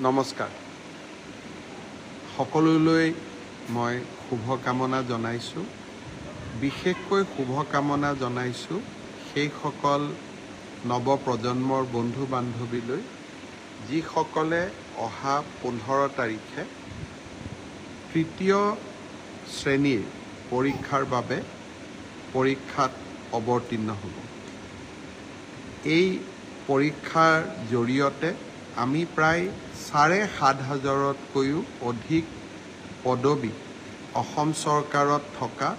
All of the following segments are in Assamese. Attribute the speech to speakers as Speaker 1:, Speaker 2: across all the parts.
Speaker 1: নমস্কাৰ সকলোলৈ মই শুভকামনা জনাইছোঁ বিশেষকৈ শুভকামনা জনাইছোঁ সেইসকল নৱপ্ৰজন্মৰ বন্ধু বান্ধৱীলৈ যিসকলে অহা 15 তাৰিখে তৃতীয় শ্ৰেণীৰ পৰীক্ষাৰ বাবে পৰীক্ষাত অৱতীৰ্ণ হ'ব এই পৰীক্ষাৰ জৰিয়তে আমি প্ৰায় ৭,৫০০তকৈও অধিক পদবী অসম চৰকাৰত থকা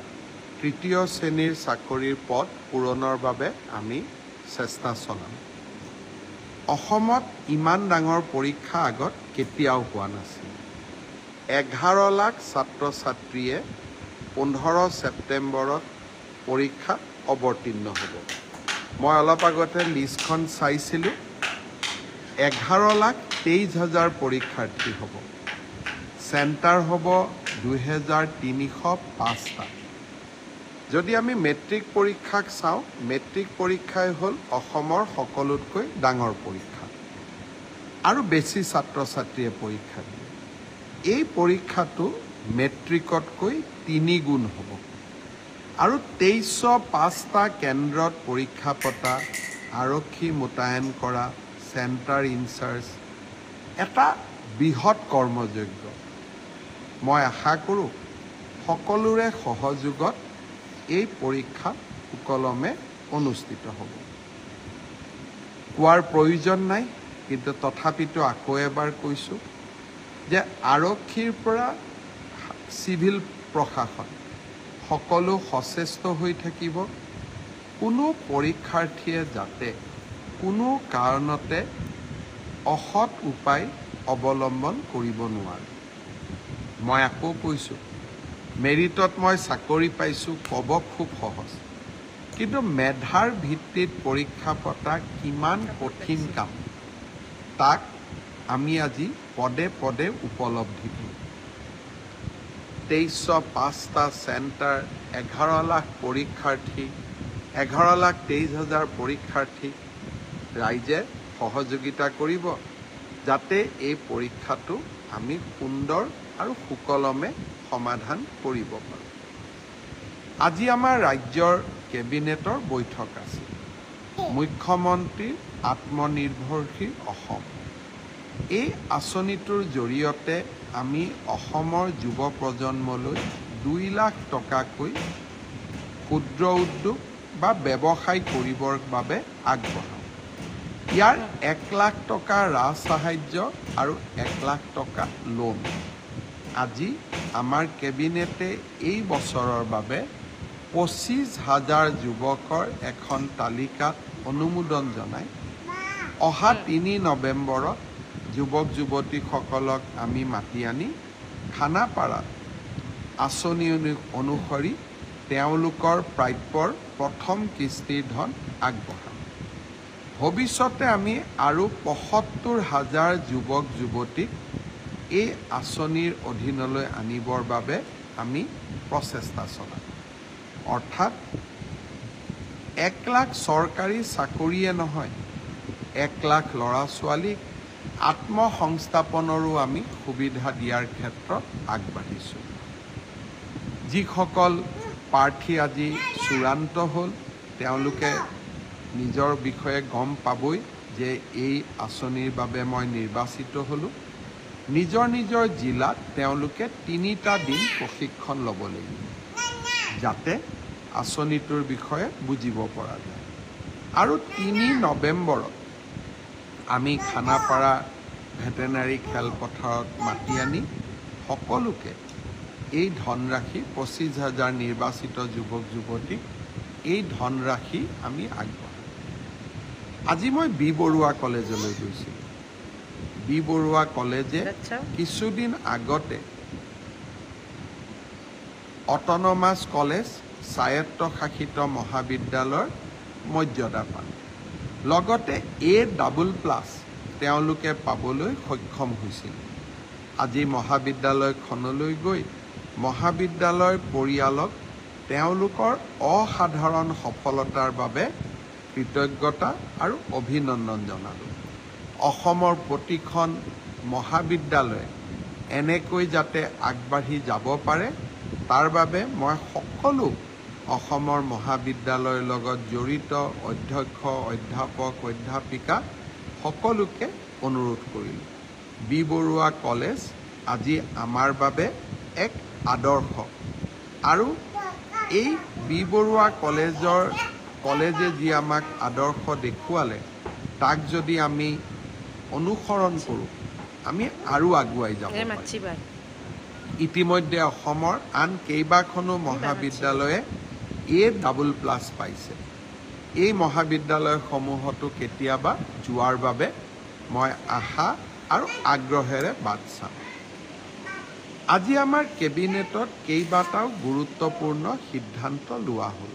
Speaker 1: তৃতীয় শ্ৰেণীৰ চাকৰিৰ পদ পূৰণৰ বাবে আমি চেষ্টা চলাম অসমত ইমান ডাঙৰ পৰীক্ষা আগত কেতিয়াও হোৱা নাছিল 11 লাখ ছাত্ৰ ছাত্ৰীয়ে 15 ছেপ্টেম্বৰত পৰীক্ষাত অৱতীৰ্ণ হ'ব মই অলপ আগতে লিষ্টখন চাইছিলোঁ 11,23,000 পৰীক্ষাৰ্থী হ'ব চেণ্টাৰ হ'ব 2,305টা যদি আমি মেট্ৰিক পৰীক্ষাক চাওঁ মেট্ৰিক পৰীক্ষাই হ'ল অসমৰ সকলোতকৈ ডাঙৰ পৰীক্ষা আৰু বেছি ছাত্ৰ ছাত্ৰীয়ে পৰীক্ষা দিয়ে এই পৰীক্ষাটো মেট্ৰিকতকৈ 3 গুণ হ'ব আৰু 2305টা কেন্দ্ৰত পৰীক্ষা পতা আৰক্ষী মোতায়েন কৰা চেণ্টাৰ ইনচাৰ্জ এটা বৃহৎ কৰ্মযজ্ঞ মই আশা কৰোঁ সকলোৰে সহযোগত এই পৰীক্ষা সুকলমে অনুষ্ঠিত হ'ব কোৱাৰ প্ৰয়োজন নাই কিন্তু তথাপিতো আকৌ এবাৰ কৈছোঁ যে আৰক্ষীৰ পৰা চিভিল প্ৰশাসন সকলো সচেষ্ট হৈ থাকিব কোনো পৰীক্ষাৰ্থীয়ে যাতে কোনো কাৰণতে অসৎ উপায় অৱলম্বন কৰিব নোৱাৰে মই আকৌ কৈছোঁ মেৰিটত মই চাকৰি পাইছোঁ ক'ব খুব সহজ কিন্তু মেধাৰ ভিত্তিত পৰীক্ষা পতা কিমান কঠিন কাম তাক আমি আজি পদে পদে উপলব্ধি কৰোঁ 2305টা চেণ্টাৰ 11 লাখ পৰীক্ষাৰ্থী 11,23,000 পৰীক্ষাৰ্থী ৰাইজে সহযোগিতা কৰিব যাতে এই পৰীক্ষাটো আমি সুন্দৰ আৰু সুকলমে সমাধান কৰিব পাৰোঁ আজি আমাৰ ৰাজ্যৰ কেবিনেটৰ বৈঠক আছিল মুখ্যমন্ত্ৰীৰ আত্মনিৰ্ভৰশীল অসম এই আঁচনিটোৰ জৰিয়তে আমি অসমৰ যুৱ প্ৰজন্মলৈ 2 লাখ টকাকৈ ক্ষুদ্ৰ উদ্যোগ বা ব্যৱসায় কৰিবৰ বাবে আগবঢ়াওঁ ইয়াৰ 1 লাখ টকা ৰাজ সাহায্য আৰু 1 লাখ টকা লোন আজি আমাৰ কেবিনেটে এই বছৰৰ বাবে 25,000 যুৱকৰ এখন তালিকাত অনুমোদন জনাই অহা 3 নৱেম্বৰত যুৱক যুৱতীসকলক আমি মাতি আনি খানাপাৰাত আঁচনি অনুসৰি তেওঁলোকৰ প্ৰাপ্যৰ প্ৰথম কিস্তিৰ ধন আগবঢ়াম ভৱিষ্যতে আমি আৰু 75,000 যুৱক যুৱতীক এই আঁচনিৰ অধীনলৈ আনিবৰ বাবে আমি প্ৰচেষ্টা চলাম অৰ্থাৎ 1 লাখ চৰকাৰী চাকৰিয়ে নহয় 1 লাখ ল'ৰা ছোৱালীক আত্মসংস্থাপনৰো আমি সুবিধা দিয়াৰ ক্ষেত্ৰত আগবাঢ়িছোঁ যিসকল প্ৰাৰ্থী আজি চূড়ান্ত হ'ল তেওঁলোকে নিজৰ বিষয়ে গম পাবই যে এই আঁচনিৰ বাবে মই নিৰ্বাচিত হ'লোঁ নিজৰ নিজৰ জিলাত তেওঁলোকে 3টা দিন প্ৰশিক্ষণ ল'ব লাগিব যাতে আঁচনিটোৰ বিষয়ে বুজিব পৰা যায় আৰু 3 নৱেম্বৰত আমি খানাপাৰা ভেটেনাৰী খেলপথাৰত মাতি আনি সকলোকে এই ধনৰাশি 25,000 নিৰ্বাচিত যুৱক যুৱতীক এই ধনৰাশি আমি আগবঢ়াম আজি মই বি বৰুৱা কলেজলৈ গৈছিলোঁ বি বৰুৱা কলেজে কিছুদিন আগতে অট'নমাছ কলেজ স্বায়ত্তশাসিত মহাবিদ্যালয়ৰ মৰ্যাদা পালে লগতে A++ তেওঁলোকে পাবলৈ সক্ষম হৈছিল আজি মহাবিদ্যালয়খনলৈ গৈ মহাবিদ্যালয়ৰ পৰিয়ালক তেওঁলোকৰ অসাধাৰণ সফলতাৰ বাবে কৃতজ্ঞতা আৰু অভিনন্দন জনালোঁ অসমৰ প্ৰতিখন মহাবিদ্যালয় এনেকৈ যাতে আগবাঢ়ি যাব পাৰে তাৰ বাবে মই সকলো অসমৰ মহাবিদ্যালয়ৰ লগত জড়িত অধ্যক্ষ অধ্যাপক অধ্যাপিকা সকলোকে অনুৰোধ কৰিলোঁ। বি বৰুৱা কলেজ আজি আমাৰ বাবে এক আদৰ্শ আৰু এই বি বৰুৱা কলেজে যি আমাক আদৰ্শ দেখুৱালে তাক যদি আমি অনুসৰণ কৰোঁ আমি আৰু আগুৱাই যাব পাৰিম। ইতিমধ্যে অসমৰ আন কেইবাখনো মহাবিদ্যালয়ে A++ পাইছে। এই মহাবিদ্যালয়সমূহতো কেতিয়াবা যোৱাৰ বাবে মই আশা আৰু আগ্ৰহেৰে বাট চাম। আজি আমাৰ কেবিনেটত কেইবাটাও গুৰুত্বপূৰ্ণ সিদ্ধান্ত লোৱা হ'ল।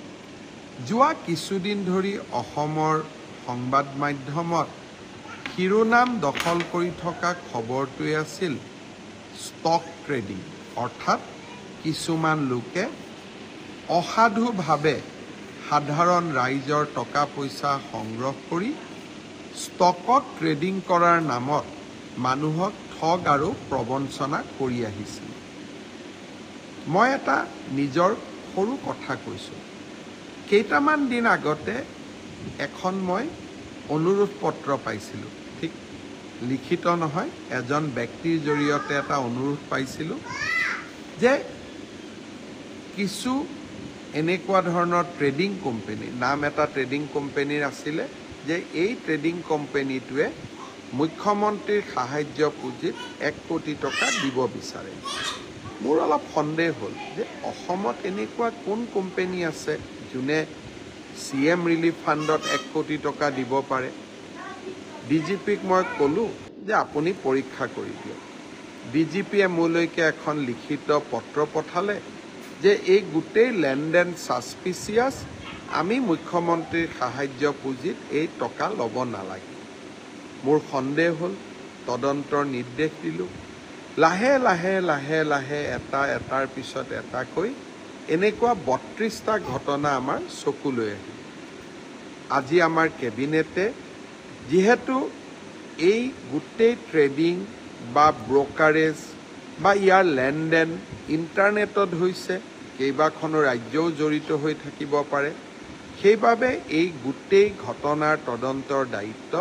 Speaker 1: যোৱা কিছুদিন ধৰি অসমৰ সংবাদ মাধ্যমত শিৰোনাম দখল কৰি থকা খবৰটোৱে আছিল ষ্টক ট্ৰেডিং, অৰ্থাৎ কিছুমান লোকে অসাধুভাৱে সাধাৰণ ৰাইজৰ টকা পইচা সংগ্ৰহ কৰি ষ্টকত ট্ৰেডিং কৰাৰ নামত মানুহক ঠগ আৰু প্ৰবঞ্চনা কৰি আহিছিল। মই এটা নিজৰ সৰু কথা কৈছোঁ। কেইটামান দিন আগতে এখন মই অনুৰোধ পত্ৰ পাইছিলোঁ, ঠিক লিখিত নহয়, এজন ব্যক্তিৰ জৰিয়তে এটা অনুৰোধ পাইছিলোঁ যে কিছু এনেকুৱা ধৰণৰ ট্ৰেডিং কোম্পানী, নাম এটা ট্ৰেডিং কোম্পানীৰ আছিলে, যে এই ট্ৰেডিং কোম্পানীটোৱে মুখ্যমন্ত্ৰীৰ সাহায্য পুঁজিত 1 কোটি টকা দিব বিচাৰে। মোৰ অলপ সন্দেহ হ'ল যে অসমত এনেকুৱা কোন কোম্পানী আছে যোনে CM ৰিলিফ ফাণ্ডত 1 কোটি টকা দিব পাৰে। DGPক মই ক'লোঁ যে আপুনি পৰীক্ষা কৰি দিয়ক। DGPয়ে মোলৈকে এখন লিখিত পত্ৰ পঠালে যে এই গোটেই লেনদেন ছাছপিচিয়াছ, আমি মুখ্যমন্ত্ৰীৰ সাহায্য পুঁজিত এই টকা ল'ব নালাগে। মোৰ সন্দেহ হ'ল, তদন্তৰ নিৰ্দেশ দিলোঁ। লাহে লাহে লাহে লাহে এটাৰ পিছত এটাকৈ এনেকুৱা 32টা ঘটনা আমাৰ চকুলৈ আহিল। আজি আমাৰ কেবিনেটে যিহেতু এই গোটেই ট্ৰেডিং বা ব্ৰকাৰেজ বা ইয়াৰ লেনদেন ইণ্টাৰনেটত হৈছে, কেইবাখনো ৰাজ্যও জড়িত হৈ থাকিব পাৰে, সেইবাবে এই গোটেই ঘটনাৰ তদন্তৰ দায়িত্ব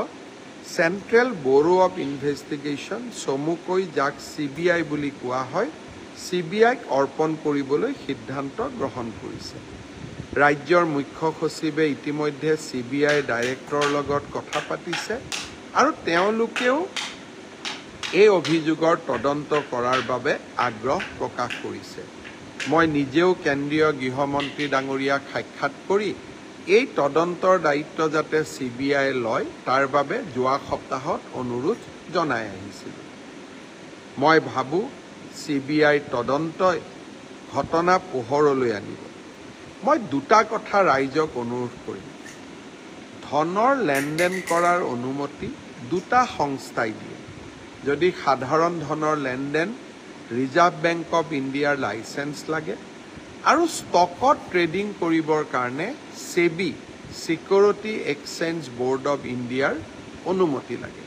Speaker 1: চেণ্ট্ৰেল ব্যুৰো অৱ ইনভেষ্টিগেশ্যন, চমুকৈ যাক CBI বুলি কোৱা হয়, CBIক অৰ্পণ কৰিবলৈ সিদ্ধান্ত গ্ৰহণ কৰিছে। ৰাজ্যৰ মুখ্য সচিবে ইতিমধ্যে CBI ডাইৰেক্টৰৰ লগত কথা পাতিছে আৰু তেওঁলোকেও এই অভিযোগৰ তদন্ত কৰাৰ বাবে আগ্ৰহ প্ৰকাশ কৰিছে। মই নিজেও কেন্দ্ৰীয় গৃহমন্ত্ৰী ডাঙৰীয়াক সাক্ষাৎ কৰি এই তদন্তৰ দায়িত্ব যাতে CBI লয় তাৰ বাবে যোৱা সপ্তাহত অনুৰোধ জনাই আহিছিলোঁ। মই ভাবোঁ CBIৰ তদন্তই ঘটনা পোহৰলৈ আনিব। মই দুটা কথা ৰাইজক অনুৰোধ কৰিম। ধনৰ লেনদেন কৰাৰ অনুমতি দুটা সংস্থাই দিয়ে। যদি সাধাৰণ ধনৰ লেনদেন ৰিজাৰ্ভ বেংক অৱ ইণ্ডিয়াৰ লাইচেঞ্চ লাগে আৰু ষ্টকত ট্ৰেডিং কৰিবৰ কাৰণে SEBI, security exchange board of ইণ্ডিয়াৰ অনুমতি লাগে।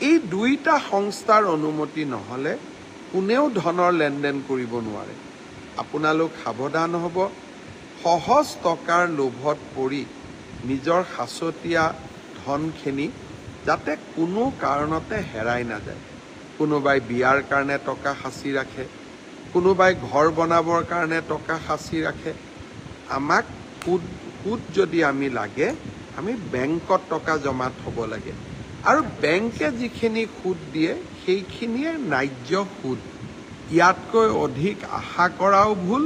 Speaker 1: এই দুইটা সংস্থাৰ অনুমতি নহ'লে কোনেও ধনৰ লেনদেন কৰিব নোৱাৰে। আপোনালোক সাৱধান হ'ব। সহজ টকাৰ লোভত পৰি নিজৰ সাঁচতীয়া ধনখিনি যাতে কোনো কাৰণতে হেৰাই নাযায়। কোনোবাই বিয়াৰ কাৰণে টকা সাঁচি ৰাখে, কোনোবাই ঘৰ বনাবৰ কাৰণে টকা সাঁচি ৰাখে। আমাক সুদ যদি আমি লাগে, আমি বেংকত টকা জমা থ'ব লাগে আৰু বেংকে যিখিনি সুদ দিয়ে সেইখিনিয়ে ন্যায্য সুদ। ইয়াতকৈ অধিক আশা কৰাও ভুল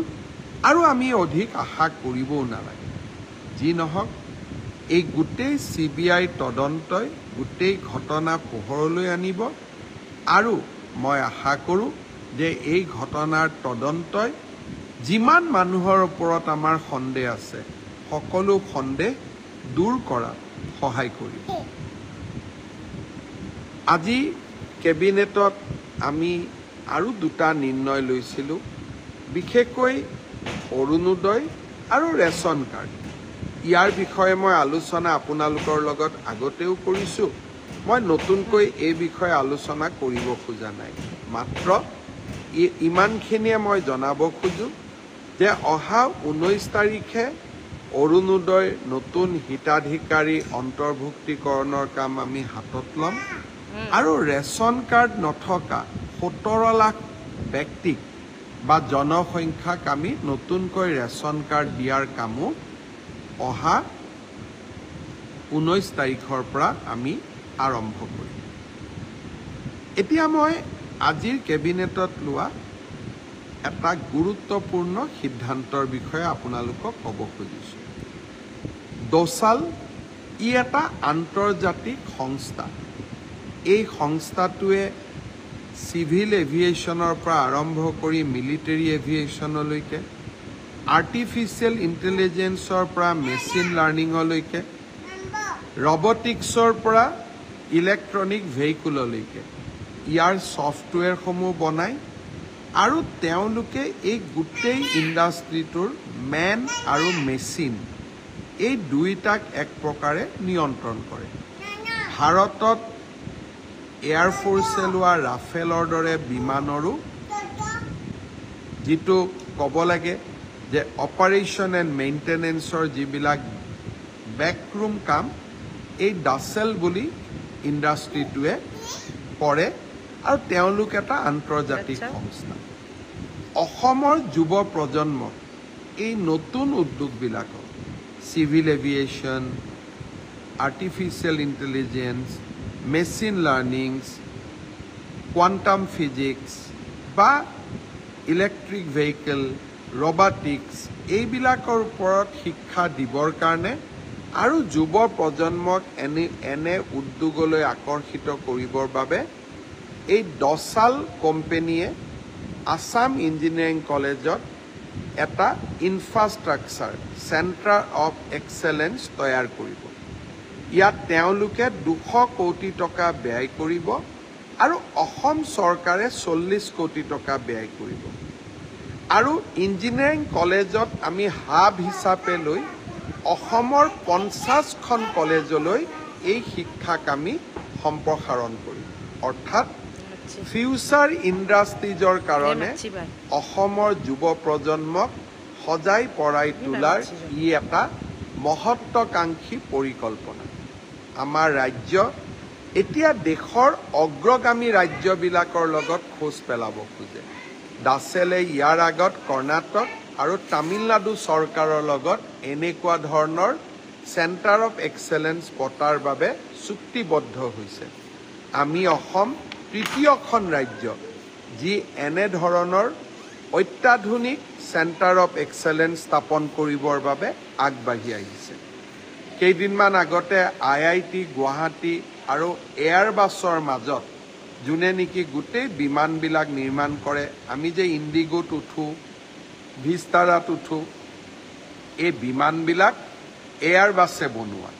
Speaker 1: আৰু আমি অধিক আশা কৰিবও নালাগে। যি নহওক, এই গোটেই CBI তদন্তই গোটেই ঘটনা পোহৰলৈ আনিব আৰু মই আশা কৰোঁ যে এই ঘটনাৰ তদন্তই যিমান মানুহৰ ওপৰত আমাৰ সন্দেহ আছে সকলো সন্দেহ দূৰ কৰাত সহায় কৰিব। আজি কেবিনেটত আমি আৰু দুটা নিৰ্ণয় লৈছিলোঁ, বিশেষকৈ অৰুণোদয় আৰু ৰেচন কাৰ্ড। ইয়াৰ বিষয়ে মই আলোচনা আপোনালোকৰ লগত আগতেও কৰিছোঁ মই নতুনকৈ এই বিষয়ে আলোচনা কৰিব খোজা নাই মাত্ৰ ইমানখিনিয়ে মই জনাব খোজো যে অহা 19 তাৰিখে অৰুণোদয় নতুন হিতাধিকাৰী অন্তৰ্ভুক্তিকৰণৰ কাম আমি হাতত ল'ম আৰু ৰেচন কাৰ্ড নথকা 17 লাখ ব্যক্তিক বা জনসংখ্যাক আমি নতুনকৈ ৰেচন কাৰ্ড দিয়াৰ কামো অহা 19 তাৰিখৰ পৰা আমি আৰম্ভ কৰিম। এতিয়া মই আজিৰ কেবিনেটত লোৱা এটা গুৰুত্বপূৰ্ণ সিদ্ধান্তৰ বিষয়ে আপোনালোকক ক'ব খুজিছোঁ। ড'চাল ই এটা আন্তৰ্জাতিক সংস্থা। এই সংস্থাটোৱে চিভিল এভিয়েশ্যনৰ পৰা আৰম্ভ কৰি মিলিটাৰী এভিয়েশ্যনলৈকে আৰ্টিফিচিয়েল ইণ্টেলিজেন্সৰ পৰা মেচিন লাৰ্ণিঙলৈকে ৰবটিক্সৰ পৰা ইলেক্ট্ৰনিক ভেহিকুললৈকে ইয়াৰ ছফ্টৱেৰসমূহ বনায় আৰু তেওঁলোকে এই গোটেই ইণ্ডাষ্ট্ৰিটোৰ মেন আৰু মেচিন এই দুইটাক এক প্ৰকাৰে নিয়ন্ত্ৰণ কৰে। ভাৰতত এয়াৰফ'ৰ্চে লোৱা ৰাফেলৰ দৰে বিমানৰো যিটো ক'ব লাগে যে অপাৰেশ্যন এণ্ড মেইনটেনেন্সৰ যিবিলাক বেকৰুম কাম এই ডাচেল বুলি ইণ্ডাষ্ট্ৰিটোৱে কৰে আৰু তেওঁলোক এটা আন্তৰ্জাতিক সংস্থা। অসমৰ যুৱ প্ৰজন্মক এই নতুন উদ্যোগবিলাকক civil aviation, artificial intelligence, machine learnings, quantum physics বা ইলেক্ট্ৰিক ভেহিকেল, ৰবটিক্স এইবিলাকৰ ওপৰত শিক্ষা দিবৰ কাৰণে আৰু যুৱ প্ৰজন্মক এনে উদ্যোগলৈ আকৰ্ষিত কৰিবৰ বাবে এই ড'চাল কোম্পানীয়ে আসাম ইঞ্জিনিয়াৰিং কলেজত এটা ইনফ্ৰাষ্ট্ৰাকচাৰ চেণ্টাৰ অফ এক্সেলেঞ্চ তৈয়াৰ কৰিব। ইয়াত তেওঁলোকে 200 কোটি টকা ব্যয় কৰিব আৰু অসম চৰকাৰে 40 কোটি টকা ব্যয় কৰিব আৰু ইঞ্জিনিয়াৰিং কলেজত আমি হাব হিচাপে লৈ অসমৰ 50খন কলেজলৈ এই শিক্ষাক আমি সম্প্ৰসাৰণ কৰিম। অৰ্থাৎ ফিউচাৰ ইণ্ডাষ্ট্ৰিজৰ কাৰণে অসমৰ যুৱ প্ৰজন্মক সজাই পৰাই তোলাৰ ই এটা মহত্বাকাংক্ষী পৰিকল্পনা। আমাৰ ৰাজ্য এতিয়া দেশৰ অগ্ৰগামী ৰাজ্যবিলাকৰ লগত খোজ পেলাব খোজে। ডাচেলে ইয়াৰ আগত কৰ্ণাটক আৰু তামিলনাডু চৰকাৰৰ লগত এনেকুৱা ধৰণৰ চেণ্টাৰ অফ এক্সেলেঞ্চ পতাৰ বাবে চুক্তিবদ্ধ হৈছে। আমি অসম তৃতীয়খন ৰাজ্য যি এনেধৰণৰ অত্যাধুনিক চেণ্টাৰ অফ এক্সেলেঞ্চ স্থাপন কৰিবৰ বাবে আগবাঢ়ি আহিছে। কেইদিনমান আগতে IIT গুৱাহাটী আৰু এয়াৰবাছৰ মাজত যোনে নেকি গোটেই বিমানবিলাক নিৰ্মাণ কৰে, আমি যে ইণ্ডিগোত উঠোঁ, ভিস্তাৰাত উঠোঁ, এই বিমানবিলাক এয়াৰবাছে বনোৱা।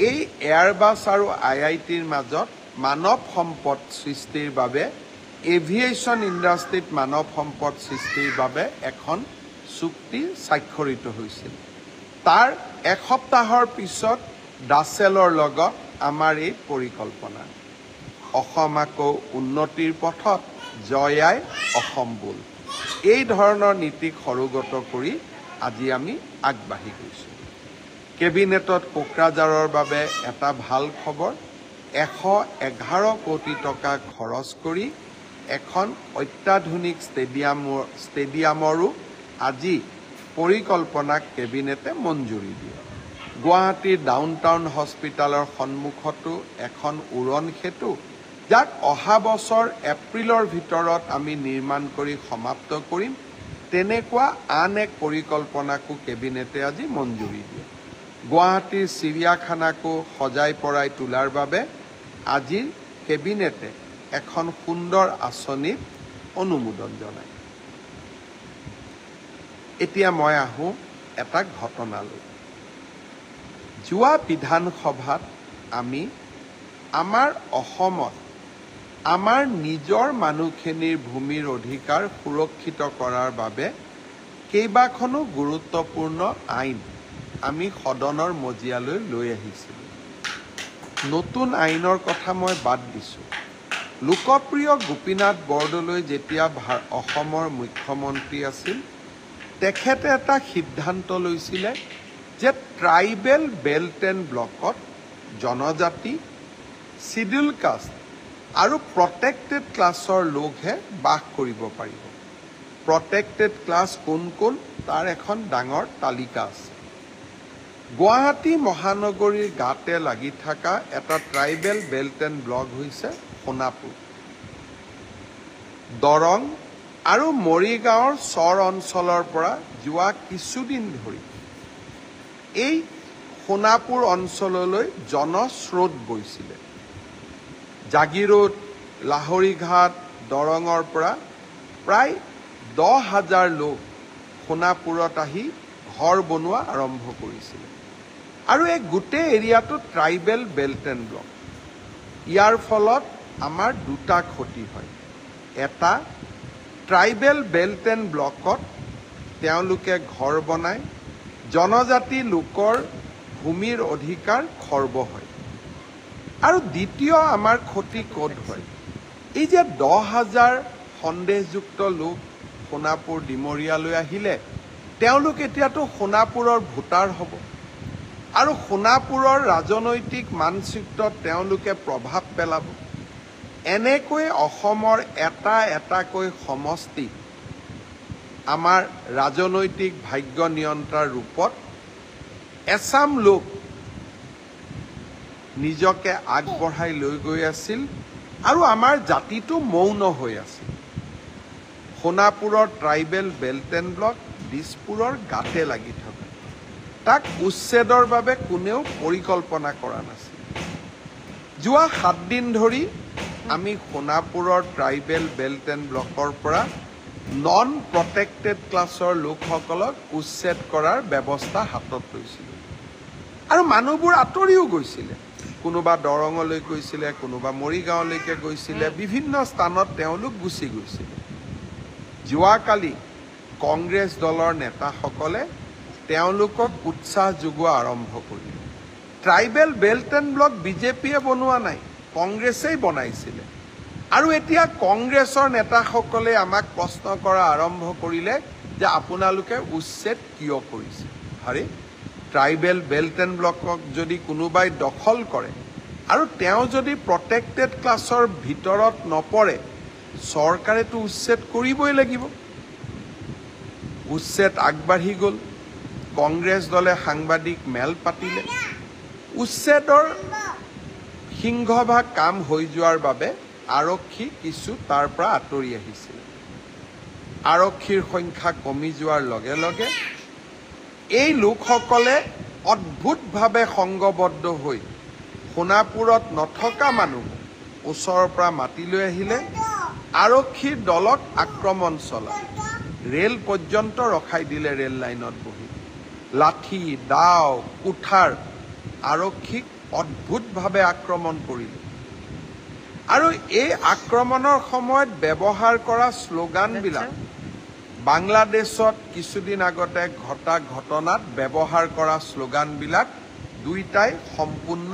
Speaker 1: এই এয়াৰবাছ আৰু IITৰ মাজত মানৱ সম্পদ সৃষ্টিৰ বাবে এভিয়েশ্যন ইণ্ডাষ্ট্ৰিত মানৱ সম্পদ সৃষ্টিৰ বাবে এখন চুক্তি স্বাক্ষৰিত হৈছিল। তাৰ এসপ্তাহৰ পিছত ডাচেলৰ লগত আমাৰ এই পৰিকল্পনা। অসম আকৌ উন্নতিৰ পথত জয়াই অসম বোল। এই ধৰণৰ নীতিক সৰুগত কৰি আজি আমি আগবাঢ়ি গৈছোঁ। কেবিনেটত কোকৰাঝাৰৰ বাবে এটা ভাল খবৰ, 111 কোটি টকা খৰচ কৰি এখন অত্যাধুনিক ষ্টেডিয়ামৰো আজি পৰিকল্পনাক কেবিনেটে মঞ্জুৰি দিয়ে। গুৱাহাটীৰ ডাউনটাউন হস্পিটালৰ সন্মুখতো এখন উৰণ সেতু, যাক অহা বছৰ এপ্ৰিলৰ ভিতৰত আমি নিৰ্মাণ কৰি সমাপ্ত কৰিম, তেনেকুৱা আন এক পৰিকল্পনাকো কেবিনেটে আজি মঞ্জুৰি দিয়ে। গুৱাহাটীৰ চিৰিয়াখানাকো সজাই পৰাই তোলাৰ বাবে আজিৰ কেবিনেটে এখন সুন্দৰ আঁচনিত অনুমোদন জনায়। এতিয়া মই আহোঁ এটা ঘটনালৈ। যোৱা বিধানসভাত আমি আমাৰ অসমত আমাৰ নিজৰ মানুহখিনিৰ ভূমিৰ অধিকাৰ সুৰক্ষিত কৰাৰ বাবে কেইবাখনো গুৰুত্বপূৰ্ণ আইন আমি সদনৰ মজিয়ালৈ লৈ আহিছিলোঁ। নতুন আইনৰ কথা মই বাদ দিছোঁ। লোকপ্ৰিয় গোপীনাথ বৰদলৈ যেতিয়া অসমৰ মুখ্যমন্ত্ৰী আছিল, তেখেতে এটা সিদ্ধান্ত লৈছিলে যে ট্ৰাইবেল বেল্ট এণ্ড ব্লকত জনজাতি, শিডিউল কাষ্ট আৰু প্ৰটেক্টেড ক্লাছৰ লোকহে বাস কৰিব পাৰিব। প্ৰটেক্টেড ক্লাছ কোন কোন তাৰ এখন ডাঙৰ তালিকা আছে। গুৱাহাটী মহানগৰীৰ গাতে লাগি থকা এটা ট্ৰাইবেল বেল্ট এণ্ড ব্লক হৈছে সোণাপুৰ। দৰং আৰু মৰিগাঁৱৰ চৰ অঞ্চলৰ পৰা যোৱা কিছুদিন ধৰি এই সোণাপুৰ অঞ্চললৈ জনস্ৰোত বৈছিলে। জাগিৰোড, লাহৰীঘাট, দৰঙৰ পৰা প্ৰায় 10,000 লোক সোণাপুৰত আহি ঘৰ বনোৱা আৰম্ভ কৰিছিলে। আৰু এই গোটেই এৰিয়াটো ট্ৰাইবেল বেল্ট এণ্ড ব্লক। ইয়াৰ ফলত আমাৰ দুটা ক্ষতি হয়। এটা, ট্ৰাইবেল বেল্ট এণ্ড ব্লকত তেওঁলোকে ঘৰ বনায়, জনজাতি লোকৰ ভূমিৰ অধিকাৰ খৰ্ব হয়। আৰু দ্বিতীয় আমাৰ ক্ষতি ক'ত হয়? এই যে 10,000 সন্দেহযুক্ত লোক সোণাপুৰ ডিমৰীয়ালৈ আহিলে, তেওঁলোক এতিয়াতো সোণাপুৰৰ ভোটাৰ হ'ব আৰু সোণাপুৰৰ ৰাজনৈতিক মানচিত্ৰত তেওঁলোকে প্ৰভাৱ পেলাব। এনেকৈ অসমৰ এটা এটাকৈ সমষ্টি আমাৰ ৰাজনৈতিক ভাগ্য নিয়ন্ত্ৰাৰ ৰূপত এছাম লোক নিজকে আগবঢ়াই লৈ গৈ আছিল আৰু আমাৰ জাতিটো মৌন হৈ আছিল। সোণাপুৰৰ ট্ৰাইবেল বেল্ট এণ্ড ব্লক দিছপুৰৰ গাতে লাগি থকা। তাক উচ্ছেদৰ বাবে কোনেও পৰিকল্পনা কৰা নাছিল। যোৱা 7 দিন ধৰি আমি সোণাপুৰৰ ট্ৰাইবেল বেল্ট এণ্ড ব্লকৰ পৰা নন প্ৰটেক্টেড ক্লাছৰ লোকসকলক উচ্ছেদ কৰাৰ ব্যৱস্থা হাতত লৈছিলোঁ। আৰু মানুহবোৰ আঁতৰিও গৈছিলে। কোনোবা দৰঙলৈ গৈছিলে, কোনোবা মৰিগাঁৱলৈকে গৈছিলে, বিভিন্ন স্থানত তেওঁলোক গুচি গৈছিলে। যোৱাকালি কংগ্ৰেছ দলৰ নেতাসকলে তেওঁলোকক উৎসাহ যোগোৱা আৰম্ভ কৰিলে। ট্ৰাইবেল বেল্ট এণ্ড ব্লক বিজেপিয়ে বনোৱা নাই, কংগ্ৰেছেই বনাইছিলে। আৰু এতিয়া কংগ্ৰেছৰ নেতাসকলে আমাক প্ৰশ্ন কৰা আৰম্ভ কৰিলে যে আপোনালোকে উচ্ছেদ কিয় কৰিছে? আৰে, ট্ৰাইবেল বেল্ট এণ্ড ব্লকক যদি কোনোবাই দখল কৰে আৰু তেওঁ যদি প্ৰটেক্টেড ক্লাছৰ ভিতৰত নপৰে, চৰকাৰেতো উচ্ছেদ কৰিবই লাগিব। উচ্ছেদ আগবাঢ়ি গ'ল। কংগ্ৰেছ দলে সাংবাদিক মেল পাতিলে। উচ্ছেদৰ সিংহভাগ কাম হৈ যোৱাৰ বাবে আৰক্ষী কিছু তাৰ পৰা আঁতৰি আহিছিল। আৰক্ষীৰ সংখ্যা কমি যোৱাৰ লগে লগে এই লোকসকলে অদ্ভুতভাৱে সংঘবদ্ধ হৈ সোণাপুৰত নথকা মানুহ ওচৰৰ পৰা মাতি লৈ আহিলে, আৰক্ষীৰ দলক আক্ৰমণ চলালে। ৰেল পৰ্যন্ত ৰখাই দিলে ৰেল লাইনত বহি। লাঠি, দাও, কুঠাৰ আৰক্ষীক অদ্ভুতভাৱে আক্ৰমণ কৰিলে। আৰু এই আক্ৰমণৰ সময়ত ব্যৱহাৰ কৰা শ্লোগানবিলাক বাংলাদেশত কিছুদিন আগতে ঘটা ঘটনাত ব্যৱহাৰ কৰা শ্লোগানবিলাক দুইটাই সম্পূৰ্ণ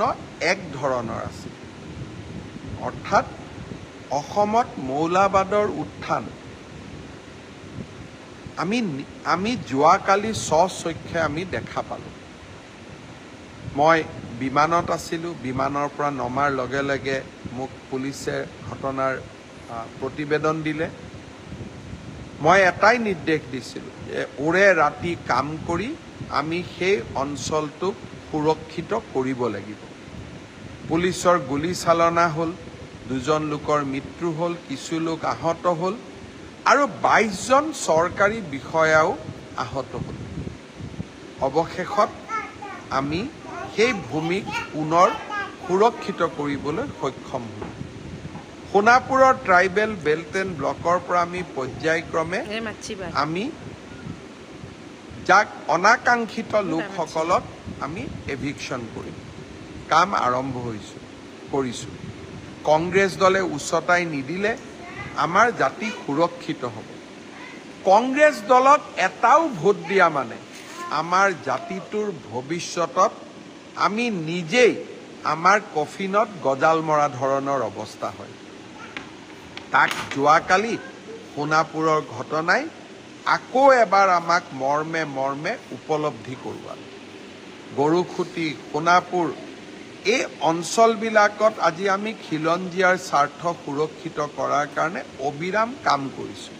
Speaker 1: এক ধৰণৰ আছিল। অৰ্থাৎ অসমত মৌলবাদৰ উত্থান আমি যোৱাকালি স্বচক্ষে আমি দেখা পালোঁ। মই বিমানত আছিলোঁ। বিমানৰ পৰা নমাৰ লগে লগে মোক পুলিচে ঘটনাৰ প্ৰতিবেদন দিলে। মই এটাই নিৰ্দেশ দিছিলোঁ যে ওৰে ৰাতি কাম কৰি আমি সেই অঞ্চলটোক সুৰক্ষিত কৰিব লাগিব। পুলিচৰ গুলীচালনা হ'ল, 2জন লোকৰ মৃত্যু হ'ল, কিছু লোক আহত হ'ল আৰু 22জন চৰকাৰী বিষয়াও আহত হ'ল। অৱশেষত আমি সেই ভূমিক পুনৰ সুৰক্ষিত কৰিবলৈ সক্ষম হ'লোঁ। সোণাপুৰৰ ট্ৰাইবেল বেল্ট এণ্ড ব্লকৰ পৰা আমি পৰ্যায়ক্ৰমে আমি যাক অনাকাংক্ষিত লোকসকলক আমি এভিকশ্যন কৰিম। কাম আৰম্ভ কৰিছোঁ। কংগ্ৰেছ দলে উচতাই নিদিলে আমাৰ জাতি সুৰক্ষিত হ'ব। কংগ্ৰেছ দলক এটাও ভোট দিয়া মানে আমাৰ জাতিটোৰ ভৱিষ্যতত আমি নিজেই আমাৰ কফিনত গজাল মৰা ধৰণৰ অৱস্থা হয়। তাক যোৱাকালি সোণাপুৰৰ ঘটনাই আকৌ এবাৰ আমাক মৰ্মে মৰ্মে উপলব্ধি কৰোৱাল। গৰুখুটি, সোণাপুৰ এই অঞ্চলবিলাকত আজি আমি খিলঞ্জীয়াৰ স্বাৰ্থ সুৰক্ষিত কৰাৰ কাৰণে অবিৰাম কাম কৰিছোঁ।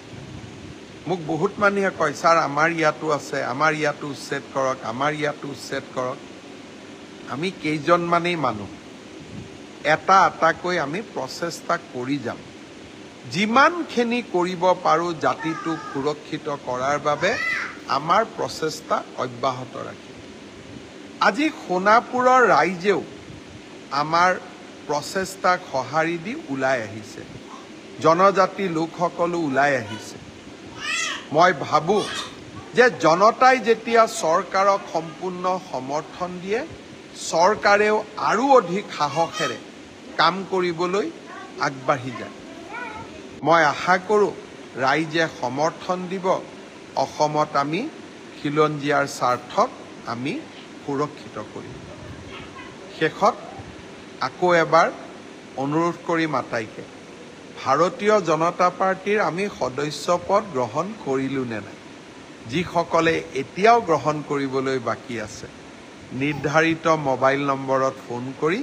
Speaker 1: মোক বহুত মানুহে কয়, ছাৰ আমাৰ ইয়াতো আছে, আমাৰ ইয়াতো উচ্ছেদ কৰক, আমাৰ ইয়াতো উচ্ছেদ কৰক। আমি কেইজনমানেই মানুহ, এটা এটাকৈ আমি প্ৰচেষ্টা কৰি যাম। যিমানখিনি কৰিব পাৰোঁ জাতিটোক সুৰক্ষিত কৰাৰ বাবে আমাৰ প্ৰচেষ্টা অব্যাহত ৰাখিম। আজি সোণাপুৰৰ ৰাইজেও আমাৰ প্ৰচেষ্টাক সঁহাৰি দি ওলাই আহিছে, জনজাতি লোকসকলো ওলাই আহিছে। মই ভাবোঁ যে জনতাই যেতিয়া চৰকাৰক সম্পূৰ্ণ সমৰ্থন দিয়ে, চৰকাৰেও আৰু অধিক সাহসেৰে কাম কৰিবলৈ আগবাঢ়ি যায়। মই আশা কৰোঁ ৰাইজে সমৰ্থন দিব, অসমত আমি খিলঞ্জীয়াৰ স্বাৰ্থক আমি সুৰক্ষিত কৰিম। শেষত আকৌ এবাৰ অনুৰোধ কৰিম আটাইকে, ভাৰতীয় জনতা পাৰ্টীৰ আমি সদস্য পদ গ্ৰহণ কৰিলোঁ নে নাই। যিসকলে এতিয়াও গ্ৰহণ কৰিবলৈ বাকী আছে, নিৰ্ধাৰিত মোবাইল নম্বৰত ফোন কৰি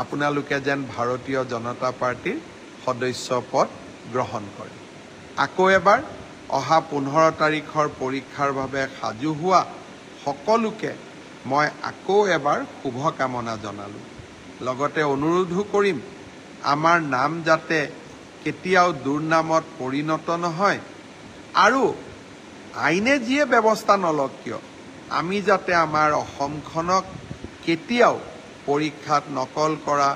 Speaker 1: আপোনালোকে যেন ভাৰতীয় জনতা পাৰ্টীৰ সদস্য পদ গ্ৰহণ কৰে। আকৌ এবাৰ অহা 15 তাৰিখৰ পৰীক্ষাৰ বাবে সাজু হোৱা সকলোকে মই আকৌ এবাৰ শুভকামনা জনালোঁ। লগতে অনুৰোধো কৰিম, আমাৰ নাম যাতে কেতিয়াও দুৰ্নামত পৰিণত নহয়, আৰু আইনে যিয়ে ব্যৱস্থা নলওক কিয় আমি যাতে আমাৰ অসমখনক কেতিয়াও পৰীক্ষাত নকল কৰা,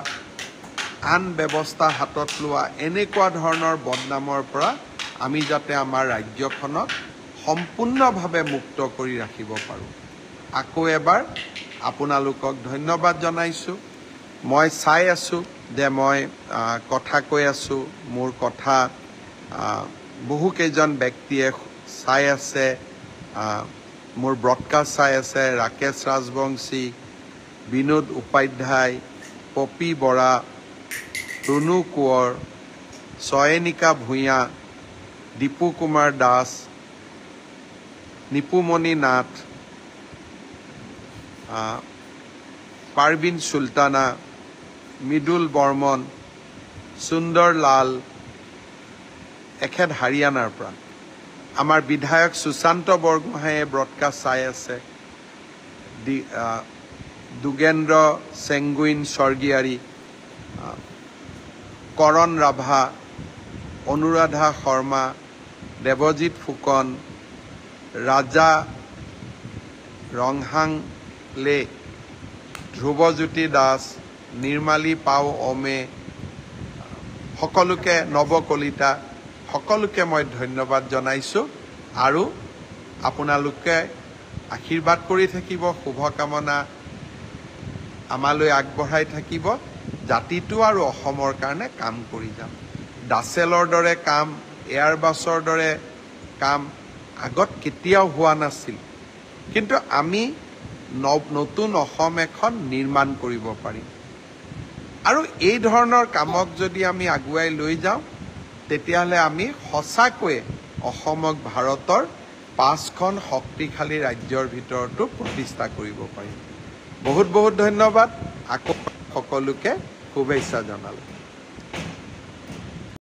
Speaker 1: আন ব্যৱস্থা হাতত লোৱা এনেকুৱা ধৰণৰ বদনামৰ পৰা আমি যাতে আমাৰ ৰাজ্যখনক সম্পূৰ্ণভাৱে মুক্ত কৰি ৰাখিব পাৰোঁ। আকৌ এবাৰ আপোনালোকক ধন্যবাদ জনাইছোঁ। মই চাই আছোঁ যে মই কথা কৈ আছোঁ, মোৰ কথা বহুকেইজন ব্যক্তিয়ে চাই আছে, মোৰ ব্ৰডকাষ্ট চাই আছে। ৰাকেশ ৰাজবংশী, বিনোদ উপাধ্যায়, পপী বৰা, ৰুণু কোঁৱৰ, চয়নিকা ভূঞা, দীপু কুমাৰ দাস, নিপুমণি নাথ, পাৰবিন চুলতানা, মৃদুল বৰ্মন, সুন্দৰ লাল, এখেত হাৰিয়ানাৰ পৰা। আমাৰ বিধায়ক সুশান্ত বৰগোহাঁয়ে ব্ৰডকাষ্ট চাই আছে। দুগেন্দ্ৰ চেংগুইন স্বৰ্গীয়াৰী, কৰণ ৰাভা, অনুৰাধা শৰ্মা, দেৱজিৎ ফুকন, ৰাজা ৰংহাংলে, ধ্ৰুৱজ্যোতি দাস, নিৰ্মালী পাও অমে, সকলোকে, নৱ কলিতা, সকলোকে মই ধন্যবাদ জনাইছোঁ। আৰু আপোনালোকে আশীৰ্বাদ কৰি থাকিব, শুভকামনা আমালৈ আগবঢ়াই থাকিব। জাতিটো আৰু অসমৰ কাৰণে কাম কৰি যাম। ডাচেলৰ দৰে কাম, এয়াৰবাছৰ দৰে কাম আগত কেতিয়াও হোৱা নাছিল, কিন্তু আমি নতুন অসম এখন নিৰ্মাণ কৰিব পাৰিম। আৰু এই ধৰণৰ কামক যদি আমি আগুৱাই লৈ যাওঁ, তেতিয়াহ'লে আমি সঁচাকৈয়ে অসমক ভাৰতৰ 5খন শক্তিশালী ৰাজ্যৰ ভিতৰতো প্ৰতিষ্ঠা কৰিব পাৰিম। বহুত বহুত ধন্যবাদ। আকৌ সকলোকে শুভেচ্ছা জনালোঁ।